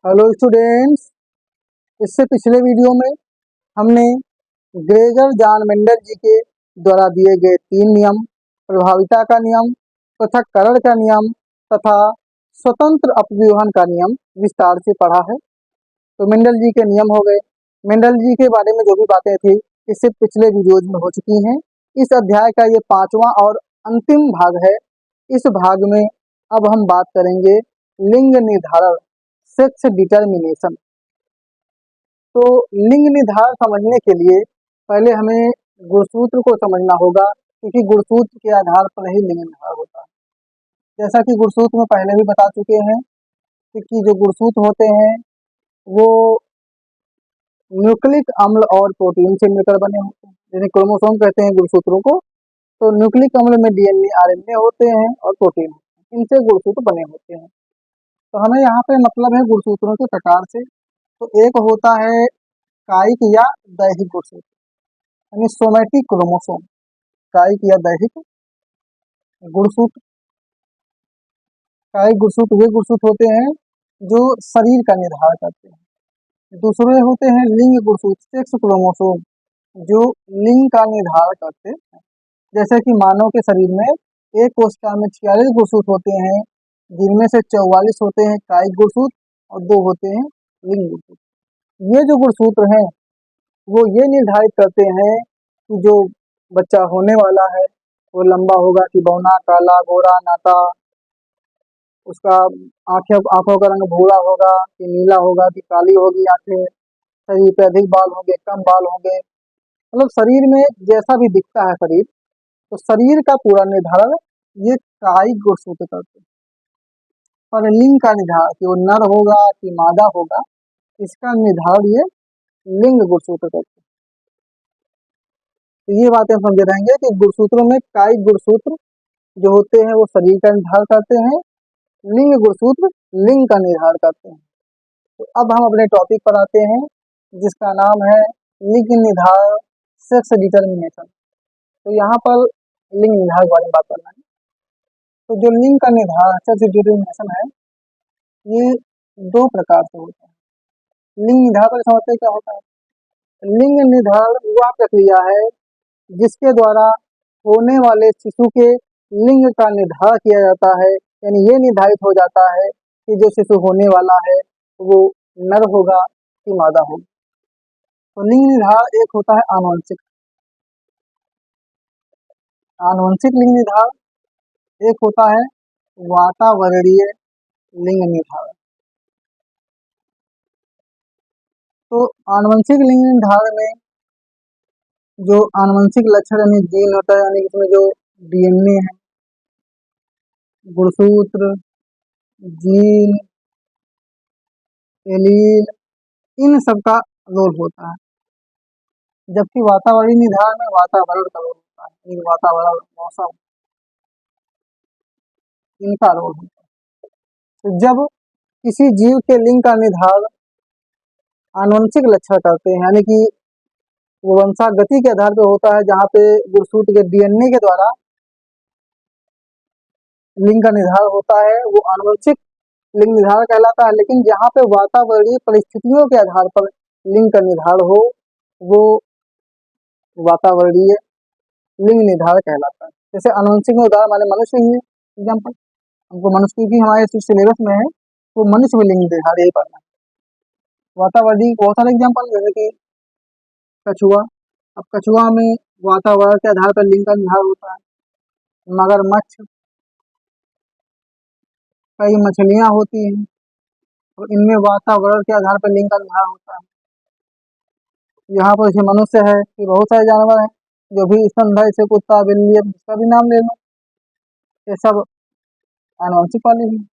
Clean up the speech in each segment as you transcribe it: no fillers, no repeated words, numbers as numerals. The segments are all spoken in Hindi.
Hello students. इससे पिछले वीडियो में हमने ग्रेगर जॉन मेंडल जी के द्वारा दिए गए 3 नियम, प्रभाविता का नियम, पृथक्करण का नियम तथा स्वतंत्र अपव्यूहन का नियम विस्तार से पढ़ा है। तो मेंडल जी के नियम हो गए। मेंडल जी के बारे में जो भी बातें थी इससे पिछले वीडियोज में हो चुकी हैं। इस अध्याय का ये 5वां और अंतिम भाग है। इस भाग में अब हम बात करेंगे लिंग निर्धारण, सेक्स डिटर्मिनेशन। तो लिंग निर्धारण समझने के लिए पहले हमें गुणसूत्र को समझना होगा, क्योंकि गुणसूत्र के आधार पर ही लिंग निर्धारण होता है। जैसा कि गुणसूत्र में पहले भी बता चुके हैं कि जो गुणसूत्र होते हैं वो न्यूक्लिक अम्ल और प्रोटीन से मिलकर बने होते हैं। जैसे क्रोमोसोम कहते हैं गुणसूत्रों को, तो न्यूक्लिक अम्ल में डीएनए आरएनए होते हैं और प्रोटीन होते हैं, इनसे गुणसूत्र बने होते हैं। तो हमें यहाँ पे मतलब है गुणसूत्रों के प्रकार से। तो एक होता है कायिक या दैहिक गुणसूत्र, यानी सोमैटिक क्रोमोसोम। कायिक या दैहिक गुणसूत्र, कायिक गुणसूत्र वे गुणसूत्र होते हैं जो शरीर का निर्धारण करते हैं। दूसरे होते हैं लिंग गुणसूत्र, सेक्स क्रोमोसोम, जो लिंग का निर्धारण करते हैं। जैसे कि मानव के शरीर में एक कोशिका में 46 गुणसूत्र होते हैं, जिनमें से 44 होते हैं कायिक गुणसूत्र और 2 होते हैं लिंग गुणसूत्र। ये जो गुणसूत्र हैं वो ये निर्धारित करते हैं कि जो बच्चा होने वाला है वो लंबा होगा कि बौना, काला, गोरा, नाटा, उसका आंखों का रंग भूरा होगा कि नीला होगा कि काली होगी आंखें, शरीर पे अधिक बाल होंगे, कम बाल होंगे, मतलब शरीर में जैसा भी दिखता है शरीर, तो शरीर का पूरा निर्धारण ये कायिक गुणसूत्र करते हैं। और लिंग का निर्धारण कि वो नर होगा कि मादा होगा, इसका निर्धारण ये लिंग गुणसूत्र करते हैं। तो ये बातें हम समझे रहेंगे कि गुणसूत्रों में कायिक गुणसूत्र जो होते हैं वो शरीर का निर्धारण करते हैं, लिंग गुणसूत्र लिंग का निर्धारण करते हैं। तो अब हम अपने टॉपिक पर आते हैं, जिसका नाम है लिंग निर्धारण, सेक्स डिटर्मिनेशन। तो यहाँ पर लिंग निर्धारण के बारे में बात करना है। तो जो लिंग का निर्धारण, सेक्स डिटर्मिनेशन है, ये 2 प्रकार से होता है। लिंग निर्धारण पर समझते क्या होता है? लिंग निर्धारण वह प्रक्रिया है जिसके द्वारा होने वाले शिशु के लिंग का निर्धारण किया जाता है। यानी ये निर्धारित हो जाता है कि जो शिशु होने वाला है वो नर होगा कि मादा होगा। तो लिंग निर्धारण एक होता है आनुवंशिक, लिंग निर्धारण, एक होता है वातावरणीय लिंग निर्धारण। तो आनुवंशिक लिंग निर्धारण में जो आनुवंशिक लक्षण यानी जीन होता है, यानी इसमें जो डीएनए है, गुणसूत्र, जीन, एलील, इन सब का रोल होता है। जबकि वातावरणीय निर्धारण में वातावरण का रोल होता है, वातावरण, मौसम, इनका रोल होता है। तो जब किसी जीव के लिंग का निर्धारण आनुवंशिक लक्षण करते हैं, यानी कि वो वंशागति के आधार पर होता है, जहाँ पे गुणसूत्र के डीएनए के द्वारा लिंग का निर्धारण होता है, वो आनुवंशिक लिंग निर्धारण कहलाता है। लेकिन जहाँ पे वातावरणीय परिस्थितियों के आधार पर लिंग का निर्धारण हो, वो वातावरणीय लिंग निर्धारण कहलाता है। जैसे आनुवंशिक में उदाहरण हमारे मनुष्य ही है, एग्जाम्पल, हमको मनुष्य की भी हमारे सिलेबस में है, तो मनुष्य में लिंग निर्धारण यही पढ़ना है। वातावरणीय बहुत सारे एग्जाम्पल, जैसे कि कछुआ। अब कछुआ में वातावरण के आधार पर लिंग का निर्धारण होता है। मगरमच्छ, कई मछलियां होती हैं, तो इनमें वातावरण के आधार पर लिंग का निर्धारण होता है। यहाँ पर जैसे मनुष्य है कि बहुत सारे जानवर हैं जो भी स्तनधारी, जैसे कुत्ता, बिल्ली, इसका भी नाम ले लो, ये सब आनुवंशिक वाले हैं।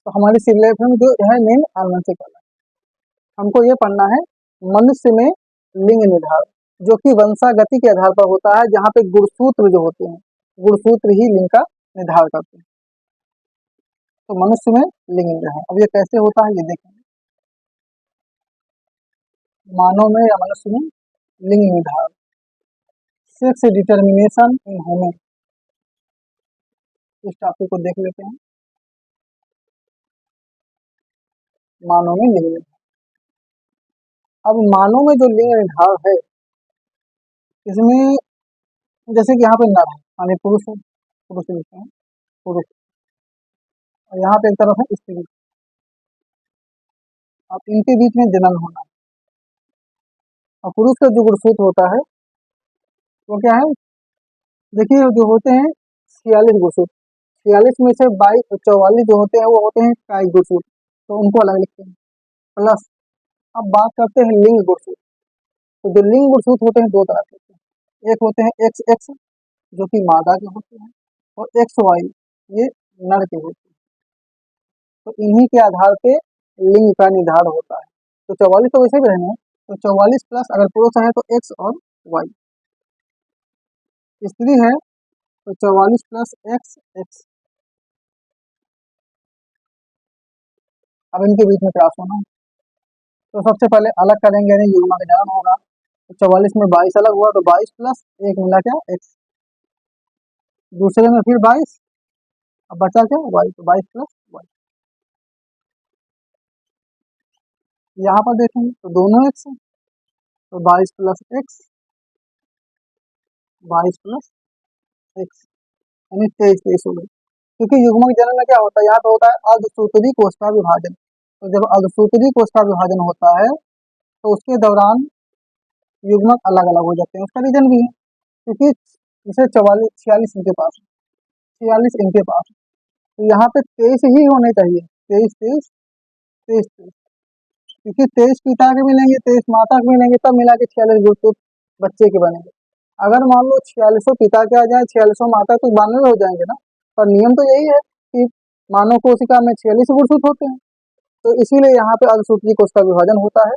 तो हमारे सिलेबस में जो है मेन आनुवंशिक वाला, हमको ये पढ़ना है मनुष्य में लिंग निर्धारण, जो कि वंशागति के आधार पर होता है, जहाँ पे गुणसूत्र जो होते हैं, गुणसूत्र ही लिंग का निर्धारण करते हैं। तो मनुष्य में लिंग निर्धारण, अब ये कैसे होता है ये देखेंगे। मानव में या मनुष्य में लिंग निर्धारण, सेक्स डिटर्मिनेशन इन ह्यूमन, इस टॉपिक को देख लेते हैं। मानव में लिंग निर्धारण। अब मानव में जो लिंग निर्धारण है, इसमें जैसे कि यहाँ पे नर है यानी पुरुष है, पुरुष लिखते हैं पुरुष, और यहाँ पे एक तरफ है स्त्री। अब इनके बीच में जनन होना है, और पुरुष का जो गुणसूत्र होता है वो क्या है, देखिए जो होते हैं 46 गुणसूत्र, 46 में से 22 44 जो होते हैं वो होते हैं कायिक गुणसूत्र, तो उनको अलग लिखते हैं। प्लस अब बात करते हैं लिंग गुणसूत्र। तो जो लिंग गुणसूत्र होते हैं दो तरह के होते हैं, एक होते हैं एक्स एक्स जो कि मादा के होते हैं, और एक्स वाई ये नर के होते हैं। तो इन्हीं के आधार पे लिंग का निर्धारण होता है। तो 44 तो वैसे भी रहने हैं, तो 44 प्लस अगर पुरुष है तो एक्स और वाई, स्त्री है तो 44 प्लस एक्स एक्स। अब इनके बीच में क्रॉस होना है, तो सबसे पहले अलग करेंगे यानी युग्म का जनन होगा। तो 44 में 22 अलग हुआ तो 22 प्लस एक मिला क्या एक्स, दूसरे में फिर 22, अब बचा क्या वाई, तो 22 प्लस वाई। यहाँ पर देखेंगे तो दोनों एक्स है, तो 22 प्लस एक्स, 22 प्लस एक्स यानी 23 हो गई। क्योंकि युग्मक जनन में क्या होता है, यहाँ पे होता है अर्धसूत्री कोश का विभाजन। तो जब अर्धसूत्री कोश का विभाजन होता है तो उसके दौरान युग्मक अलग अलग हो जाते हैं। उसका रीजन भी है क्योंकि जैसे 44 46 इनके पास, 46 इनके पास, तो यहाँ पे 23 ही होने चाहिए, 23 23 23 23, क्योंकि 23 पिता के मिलेंगे 23 माता के मिलेंगे तब मिला के 46 गुणसूत्र बच्चे के बनेंगे। अगर मान लो 46 पिता के आ जाए 46 माता तो 92 हो जाएंगे ना। पर नियम तो यही है कि मानव कोशिका में 46 गुणसूत्र होते हैं, तो इसीलिए यहाँ पे अर्धसूत्री कोश का विभाजन होता है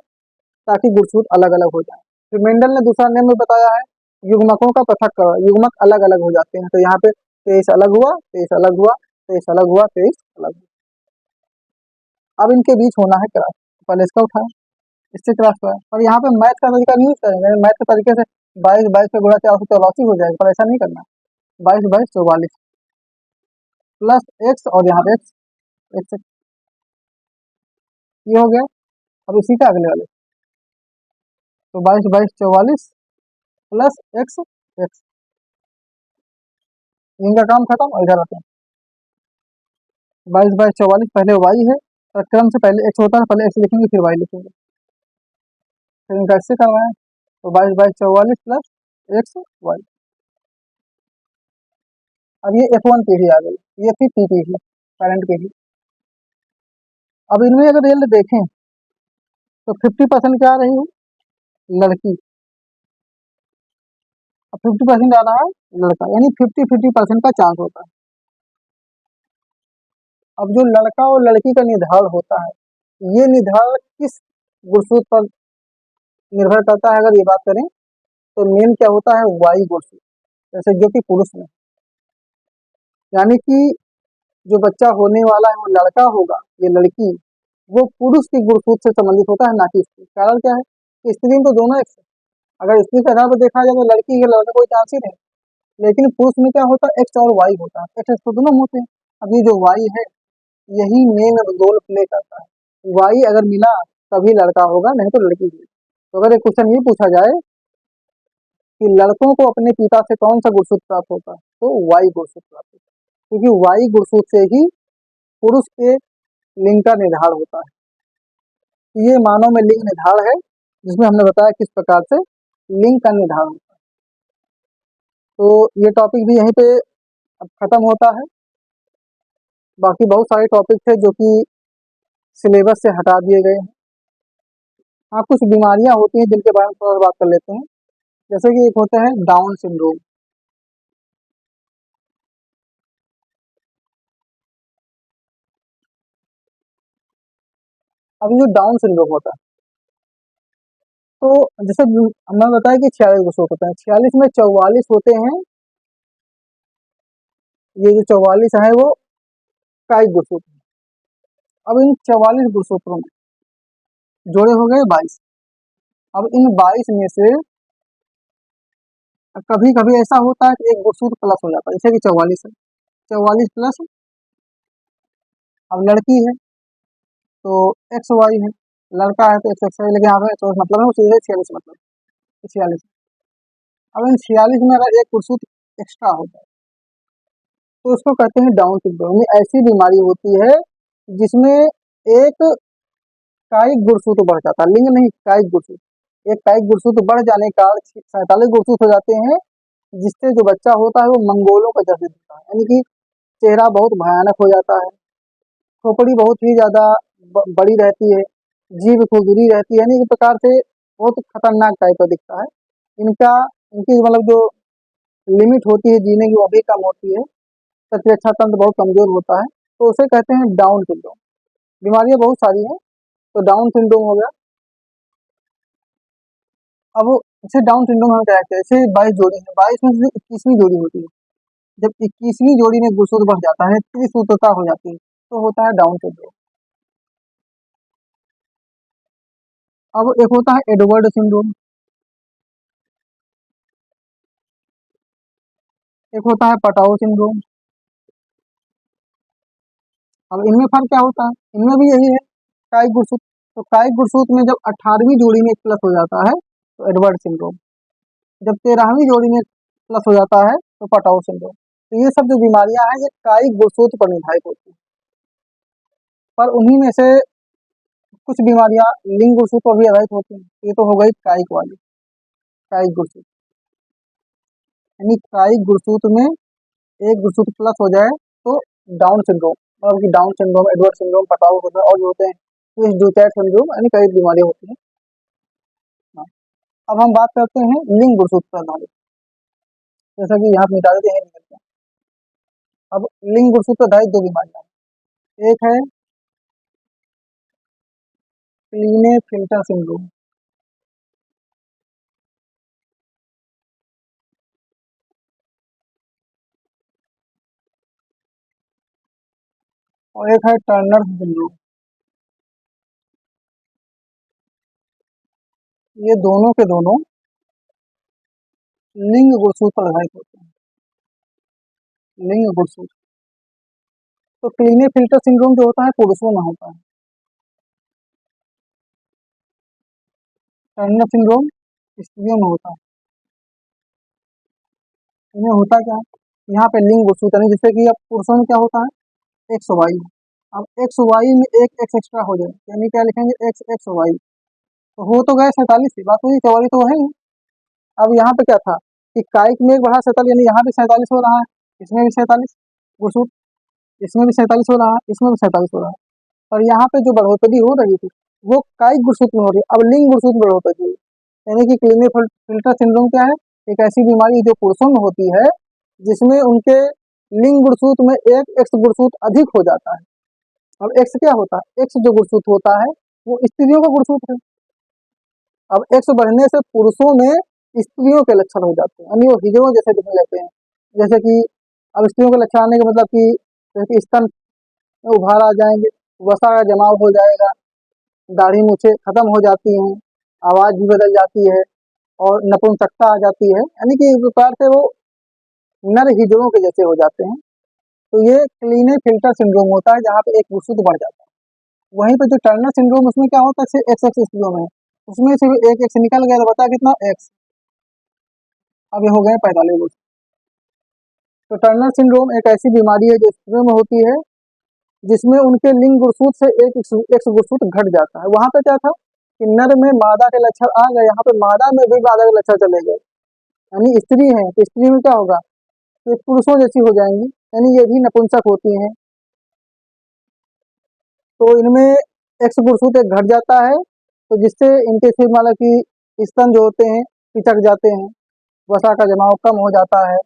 ताकि गुणसूत्र अलग अलग हो जाए। फिर मेंडल ने दूसरा नियम में बताया है युग्मकों का पृथक्करण, युग्मक अलग अलग हो जाते हैं। तो यहाँ पे 23 अलग हुआ, 23 अलग हुआ, 23 अलग हुआ, 23 अलग हुआ। अब इनके बीच होना है क्रॉस, पहले इसका उठाया इससे क्रॉस हुआ, पर यहाँ पे मैथ का तरीका नहीं यूज करेंगे। मैथ के तरीके से 22 22 पे गुणा 484 हो जाएगा, पर ऐसा नहीं करना। 22 22 44 प्लस एक्स और यहाँ पे एक्स एक्स, ये हो गया। अब इसी का अगले वाले, तो 22 22 44 प्लस एक्स एक्स, इनका काम खत्म। और इधर आते हैं 22 22 44, पहले वाई है और क्रम से पहले एक्स होता है, पहले एक्स लिखेंगे फिर वाई लिखेंगे, फिर इनका इससे करवाएं तो 22 22 44 प्लस एक्स वाई। अब ये F1 पीढ़ी आ गई, ये थी P पीढ़ी, करंट पीढ़ी। अब इनमें अगर रिजल्ट देखें तो 50% क्या आ रही है लड़की, और 50% आ रहा है लड़का, यानी 50-50% का चांस होता है। अब जो लड़का और लड़की का निर्धारण होता है, ये निर्धारण किस गुणसूत्र पर निर्भर करता है, अगर ये बात करें तो मेन क्या होता है वाई गुणसूत्र, जैसे जो कि पुरुष में, यानी कि जो बच्चा होने वाला है वो लड़का होगा, ये लड़की, वो पुरुष की गुणसूत्र से संबंधित होता है, ना कि स्त्री। कारण क्या है कि स्त्री में तो दोनों एक्स है, अगर स्त्री के आधार पर देखा जाए तो लड़की है लड़का कोई चांस ही नहीं, लेकिन पुरुष में क्या होता है एक्स और वाई होता है, एक्स तो दोनों होते हैं। अब ये जो वाई है यही मेन रोल प्ले करता है, वाई अगर मिला तभी लड़का होगा, नहीं तो लड़की होगी। तो अगर एक क्वेश्चन ये पूछा जाए कि लड़कों को अपने पिता से कौन सा गुणसूत्र प्राप्त होता है, तो वाई गुणसूत्र प्राप्त होता है, क्योंकि वाई गुणसूत्र से ही पुरुष के लिंग का निर्धारण होता है। ये मानव में लिंग निर्धारण है जिसमें हमने बताया किस प्रकार से लिंग का निर्धारण होता है। तो ये टॉपिक भी यहीं पे अब खत्म होता है। बाकी बहुत सारे टॉपिक थे जो कि सिलेबस से हटा दिए गए हैं। हाँ, कुछ बीमारियां होती हैं जिनके बारे में थोड़ा बात कर लेते हैं, जैसे कि एक होता है डाउन सिंड्रोम। अब ये जो डाउन सिंड्रोम होता है, तो जैसे हमने बताया कि 46 गुणसूत्र होते हैं, 46 में 44 होते हैं, ये जो 44 है वो कायिक गुणसूत्र हैं। अब इन 44 गुणसूत्रों में जोड़े हो गए 22। अब इन 22 में से कभी कभी ऐसा होता है कि एक गुणसूत्र प्लस हो जाता है, जैसे कि 44 है, 44 प्लस, अब लड़की है तो एक्स वाई है, लड़का है तो एक्स एक्स है, लेकिन यहाँ पे 24 मतलब है, उसी 46 मतलब 46। अब इन 46 में अगर एक गुणसूत्र एक्स्ट्रा हो जाए तो उसको कहते हैं डाउन सिंड्रोम। ये ऐसी बीमारी होती है जिसमें एक कायिक गुणसूत्र बढ़ जाता है, लिंग नहीं कायिक गुणसूत्र। एक कायिक गुणसूत्र बढ़ जाने का 47 गुणसूत्र हो जाते हैं, जिससे जो बच्चा होता है वो मंगोलों का जैसे दिखता है, यानी कि चेहरा बहुत भयानक हो जाता है, खोपड़ी बहुत ही ज्यादा बड़ी रहती है, जीभ खुरदुरी रहती है, यानी एक प्रकार से बहुत खतरनाक टाइप का दिखता है। इनका इनकी मतलब जो लिमिट होती है जीने की वो भी कम होती है, प्रतिरक्षा तंत्र बहुत कमजोर होता है, तो उसे कहते हैं डाउन सिंड्रोम। बीमारियां बहुत सारी हैं, तो डाउन सिंड्रोम हो गया। अब इसे डाउन सिंड्रोम हम क्या कहते हैं, जैसे 22 जोड़ी है, 22 में से 21वीं जोड़ी होती है, जब 21वीं जोड़ी में गुणसूत्र बढ़ जाता है, त्रिसूत्रता हो जाती है, तो होता है डाउन सिंड्रोम। अब एक होता है एडवर्ड सिंड्रोम, एक होता है पटाओ सिंड्रोम। अब इनमें फर्क क्या होता है, इनमें भी यही है कायिक गुणसूत्र। तो कायिक गुणसूत्र में जब 18वीं जोड़ी में प्लस हो जाता है तो एडवर्ड सिंड्रोम, जब 13वीं जोड़ी में प्लस हो जाता है तो पटाओ सिंड्रोम। तो ये सब जो बीमारियां हैं ये कायिक गुणसूत्र पर निर्धारित होती हैं, पर उन्हीं में से कुछ बीमारियां लिंग गुणसूत्र पर भी आधारित होती हैं। ये तो हो गई कायिक वाली, कायिक गुणसूत्र, यानी कायिक गुणसूत्र में एक गुणसूत्र प्लस हो जाए तो डाउन सिंड्रोम, मतलब कि डाउन सिंड्रोम, एडवर्ड सिंड्रोम, पटाओ होता है, और जो होते हैं ट्विस्ट ड्यूचेट सिंड्रोम, यानी कई बीमारियां होती हैं। हाँ। अब हम बात करते हैं लिंग गुणसूत्र पर आधारित, जैसा कि यहाँ मिटा देते हैं निकलते हैं। अब लिंग गुणसूत्र पर आधारित दो बीमारियां हैं, एक है क्लीनेफेल्टर सिंड्रोम, और एक है टर्नर सिंड्रोम। ये दोनों के दोनों लिंग गुणसूत्र पर आधारित होते हैं, लिंग गुणसूत्र। तो क्लीनेफेल्टर सिंड्रोम जो होता है पुरुषों में होता है, टर्नर सिंड्रोम स्त्रियों में होता है। इनमें होता क्या है, यहाँ पे लिंग गुणसूत्र नहीं, जैसे कि अब पुरुषों में क्या होता है एक्स वाई, अब एक्स वाई में एक एक्स एक्स्ट्रा हो जाए, यानी क्या लिखेंगे एक्स एक्स वाई, तो हो तो गए 47 की बात हुई, 44 तो है ही। अब यहाँ पे क्या था कि कायिक में एक बढ़ा 47, यानी यहाँ भी 47 हो रहा है, इसमें भी 47 गुणसूत्र, इसमें भी 47 हो रहा है, इसमें भी 47 हो रहा है, और यहाँ पे जो बढ़ोतरी हो रही थी वो कायिक गुणसूत्र में हो रही है, अब लिंग गुणसूत्र में बढ़ोतरी हुई। यानी कि क्लीनेफेल्टर सिंड्रोम क्या है, एक ऐसी बीमारी जो पुरुषों में होती है जिसमें उनके लिंग गुणसूत्र में एक एक्स गुणसूत्र अधिक हो जाता है। अब एक्स क्या होता है, एक्स जो गुणसूत्र होता है वो स्त्रियों का गुणसूत्र है। अब एक्स बढ़ने से पुरुषों में स्त्रियों के लक्षण हो जाते हैं, यानी वो हिजड़ों जैसे दिखने लगते हैं। जैसे कि अब स्त्रियों के लक्षण आने का मतलब कि जैसे कि स्तन में उभार आ जाएंगे, वसा का जमाव हो जाएगा, दाढ़ी मूछें खत्म हो जाती हैं, आवाज भी बदल जाती है, और नपुंसकता आ जाती है, यानी कि एक प्रकार से वो नर हिजड़ों के जैसे हो जाते हैं। तो ये क्लीनेफेल्टर सिंड्रोम होता है जहाँ पे एक गुणसूत्र बढ़ जाता है। वहीं पे जो टर्नर सिंड्रोम उसमें क्या होता है एक्स एक्स स्त्रियों में, उसमें से भी एक एक्स निकल गया तो बता कितना एक्स, अब ये हो गए 45 गुण। तो टर्नर सिंड्रोम एक ऐसी बीमारी है जो स्त्रियों में होती है जिसमें उनके लिंग गुणसूत्र से एक एक्स गुणसूत्र घट जाता है। वहां पे क्या था कि नर में मादा के लक्षण आ गए, यहाँ पे मादा में भी मादा के लक्षण चले गए, यानी स्त्री है तो स्त्री में क्या होगा, ये पुरुषों जैसी हो जाएंगी, यानी ये भी नपुंसक होती हैं। तो इनमें एक्स गुणसूत्र एक घट जाता है, तो जिससे इनके फिर मतलब कि स्तन जो होते हैं पिचक जाते हैं, वसा का जमाव कम हो जाता है,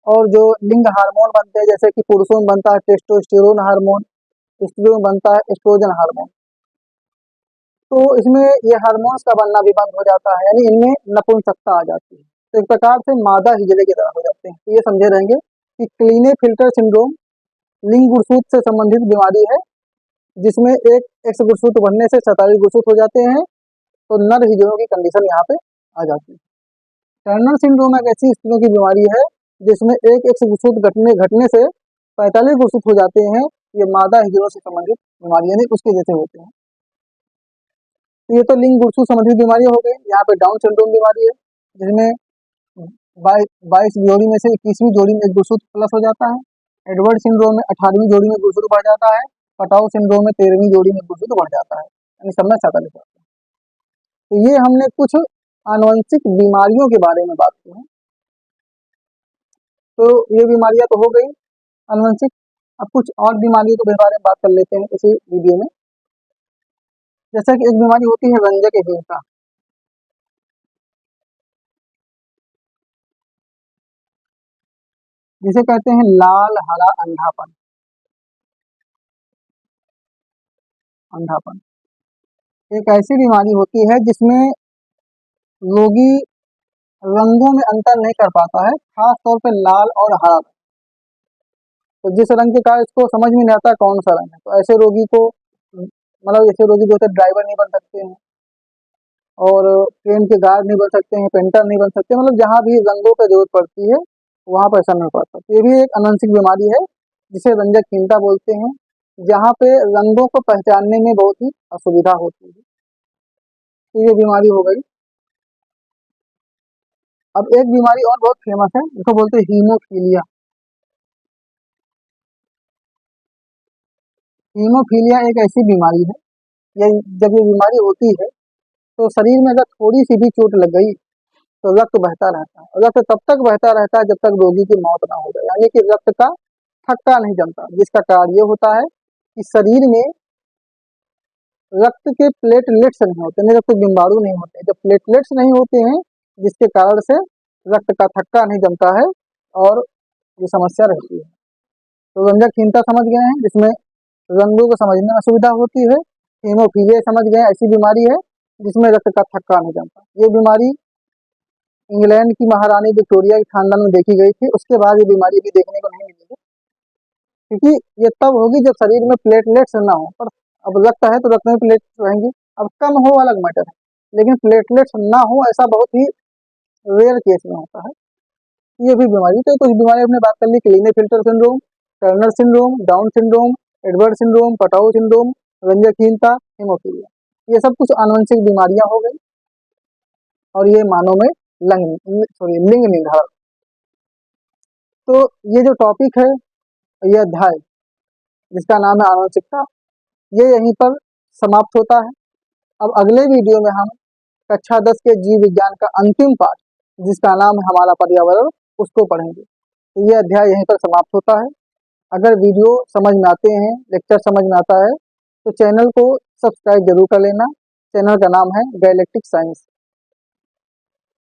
और जो लिंग हार्मोन बनते हैं जैसे कि पुरुषों में बनता है टेस्टोस्टेरोन हार्मोन, स्त्रियों में बनता है एस्ट्रोजन हार्मोन, तो इसमें ये हार्मोन्स का बनना भी बंद हो जाता है, यानी इनमें नपुंसकता आ जाती है। तो एक प्रकार से मादा हिजड़े की तरह हो जाते हैं। तो ये समझे रहेंगे कि क्लीनेफेल्टर सिंड्रोम लिंग गुणसूत्र से संबंधित बीमारी है जिसमें एक एक्स गुणसूत्र बढ़ने से 47 गुणसूत्र हो जाते हैं, तो नर हिजड़ों की कंडीशन यहाँ पे आ जाती है। टर्नर सिंड्रोम एक ऐसी स्त्रियों की बीमारी है जिसमें एक एक्स गुणसूत्र घटने घटने से 45 गुणसूत्र हो जाते हैं, ये मादा हृदयों से संबंधित बीमारी यानी उसके जैसे होते हैं। तो ये तो लिंग गुड़सू संबंधित बीमारियां हो गई। यहाँ पे डाउन सिंड्रोम बीमारी है, जिसमें 22 जोड़ी में से 21वीं जोड़ी में एक गुड़सूत्र प्लस हो जाता है। एडवर्ड सिंड्रोम में 18वीं जोड़ी में गुड़सूत्र बढ़ जाता है। पटाउ सिंड्रोम में 13वीं जोड़ी में गुड़सूत्र बढ़ जाता है, यानी सब में शकल जाता है। तो ये हमने कुछ आनुवंशिक बीमारियों के बारे में बात की है। तो ये बीमारियां तो हो गई आनुवंशिक। अब कुछ और बीमारियों के बारे में बात कर लेते हैं इसी वीडियो में। जैसा कि एक बीमारी होती है रंजकहीनता, जिसे कहते हैं लाल हरा अंधापन। अंधापन एक ऐसी बीमारी होती है जिसमें रोगी रंगों में अंतर नहीं कर पाता है, खास तौर पे लाल और हरा। तो जिस रंग के कारण इसको समझ में नहीं आता कौन सा रंग है, तो ऐसे रोगी को मतलब ऐसे रोगी जो ड्राइवर नहीं बन सकते हैं और ट्रेन के गार्ड नहीं बन सकते हैं, पेंटर नहीं बन सकते, मतलब जहाँ भी रंगों की जरूरत पड़ती है वहाँ पर ऐसा नहीं पड़ता। तो ये भी एक आनुवंशिक बीमारी है जिसे रंजकहीनता बोलते हैं, जहाँ पे रंगों को पहचानने में बहुत ही असुविधा होती है। तो ये बीमारी हो गई। अब एक बीमारी और बहुत फेमस है, इसको बोलते हैं हीमोफीलिया। हीमोफीलिया एक ऐसी बीमारी है, ये जब ये बीमारी होती है तो शरीर में अगर थोड़ी सी भी चोट लग गई तो रक्त बहता रहता है। रक्त तब तक बहता रहता है जब तक रोगी की मौत ना हो जाए, यानी कि रक्त का थक्का नहीं जमता। जिसका कारण ये होता है कि शरीर में रक्त के प्लेटलेट्स नहीं होते, नहीं रक्त बिंबाणु नहीं होते। जब प्लेटलेट्स नहीं होते हैं जिसके कारण से रक्त का थक्का नहीं जमता है और ये समस्या रहती है। तो रंजकहीनता समझ गए हैं, जिसमें रंगों को समझने में असुविधा होती है। हीमोफीलिया समझ गए, ऐसी बीमारी है जिसमें रक्त का थक्का नहीं जमता। ये बीमारी इंग्लैंड की महारानी विक्टोरिया के खानदान में देखी गई थी, उसके बाद ये बीमारी भी देखने को नहीं मिलेगी, क्योंकि ये तब होगी जब शरीर में प्लेटलेट्स ना हो। पर अब रक्त है तो रक्त में प्लेटलेट्स रहेंगी, अब कम हो अलग मैटर है, लेकिन प्लेटलेट्स ना हो ऐसा बहुत ही रेयर केस में होता है। ये भी बीमारी, तो कुछ बीमारी हमने बात कर ली, Klinefelter syndrome, Turner syndrome, Down syndrome, Edward syndrome, Patau syndrome, रंजकहीनता, हीमोफीलिया, ये सब कुछ आनुवंशिक बीमारियां हो गई। और ये मानव में लिंग निर्धारण। तो ये जो टॉपिक है, ये अध्याय जिसका नाम है आनुवंशिकता, ये यहीं पर समाप्त होता है। अब अगले वीडियो में हम कक्षा 10 के जीव विज्ञान का अंतिम पाठ, जिसका नाम है हमारा पर्यावरण, उसको पढ़ेंगे। तो ये अध्याय यहीं पर समाप्त होता है। अगर वीडियो समझ में आते हैं, लेक्चर समझ में आता है, तो चैनल को सब्सक्राइब जरूर कर लेना। चैनल का नाम है गैलेक्टिक साइंस।